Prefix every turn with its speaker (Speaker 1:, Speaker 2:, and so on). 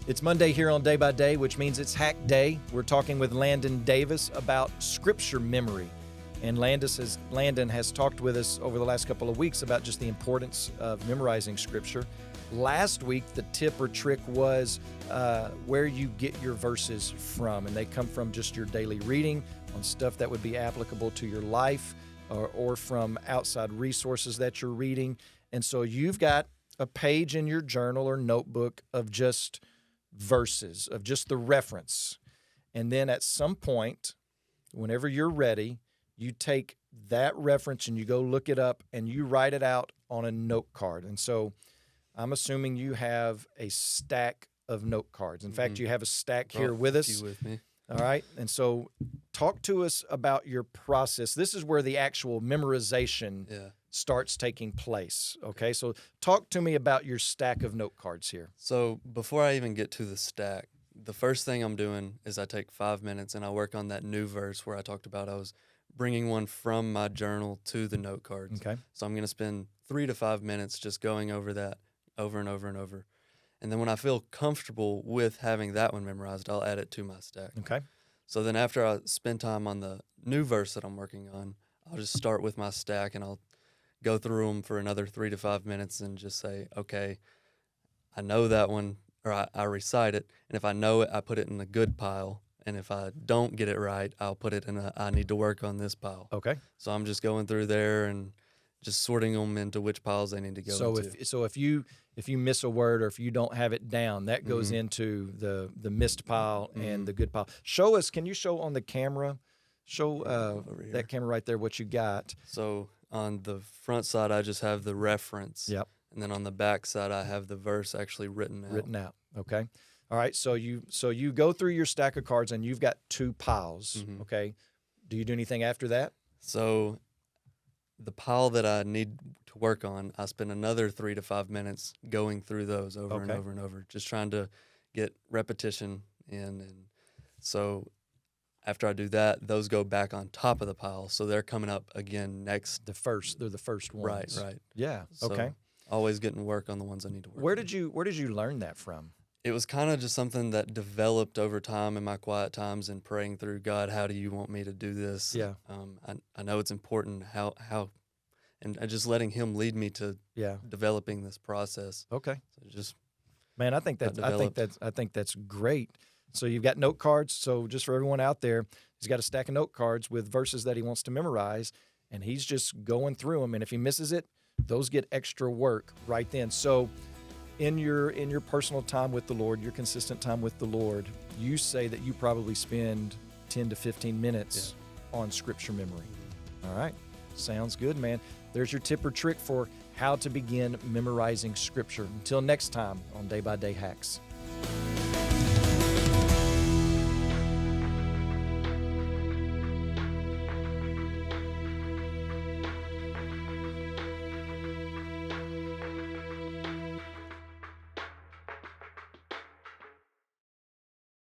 Speaker 1: It's Monday here on Day by Day, which means it's Hack Day. We're talking with Landon Davis about scripture memory. And Landon has talked with us over the last couple of weeks about just the importance of memorizing scripture. Last week, the tip or trick was where you get your verses from, and they come from just your daily reading on stuff that would be applicable to your life or from outside resources that you're reading. And so you've got a page in your journal or notebook of just verses, of just the reference. And then at some point, whenever you're ready, you take that reference and you go look it up and you write it out on a note card. And so I'm assuming you have a stack of note cards. In fact, you have a stack here with us.
Speaker 2: With me.
Speaker 1: All right. And so talk to us about your process. This is where the actual memorization starts taking place. Okay. So talk to me about your stack of note cards here.
Speaker 2: So before I even get to the stack, the first thing I'm doing is I take 5 minutes and I work on that new verse where I talked about I was bringing one from my journal to the note cards.
Speaker 1: Okay.
Speaker 2: So I'm going to spend 3 to 5 minutes just going over that over and over and over. And then when I feel comfortable with having that one memorized, I'll add it to my stack.
Speaker 1: Okay.
Speaker 2: So then after I spend time on the new verse that I'm working on, I'll just start with my stack and I'll go through them for another 3 to 5 minutes and just say, okay, I know that one, or I recite it. And if I know it, I put it in the good pile. And if I don't get it right, I'll put it in a I need to work on this pile.
Speaker 1: Okay.
Speaker 2: So I'm just going through there and just sorting them into which piles they need to go into.
Speaker 1: So if you miss a word or if you don't have it down, that goes into the missed pile and the good pile. Show us. Can you show on the camera? Show that camera right there what you got.
Speaker 2: So on the front side, I just have the reference.
Speaker 1: Yep.
Speaker 2: And then on the back side, I have the verse actually written out.
Speaker 1: Okay. All right. So you go through your stack of cards and you've got 2 piles. Okay. Do you do anything after that?
Speaker 2: So the pile that I need to work on, I spend another 3 to 5 minutes going through those over and over and over, just trying to get repetition in. And so after I do that, those go back on top of the pile. So they're coming up again next.
Speaker 1: They're the first ones.
Speaker 2: Right.
Speaker 1: Yeah.
Speaker 2: So
Speaker 1: okay.
Speaker 2: Always getting work on the ones I need to work on.
Speaker 1: Where did you learn that from?
Speaker 2: It was kind of just something that developed over time in my quiet times and praying through, God, how do you want me to do this?
Speaker 1: Yeah.
Speaker 2: I know it's important how and just letting him lead me to developing this process.
Speaker 1: Okay.
Speaker 2: So just
Speaker 1: man, I think that's great. So you've got note cards. So just for everyone out there, he's got a stack of note cards with verses that he wants to memorize, and he's just going through them. And if he misses it, those get extra work right then. So in your personal time with the Lord, your consistent time with the Lord, you say that you probably spend 10 to 15 minutes on scripture memory. All right. Sounds good, man. There's your tip or trick for how to begin memorizing scripture. Until next time on Day by Day Hacks.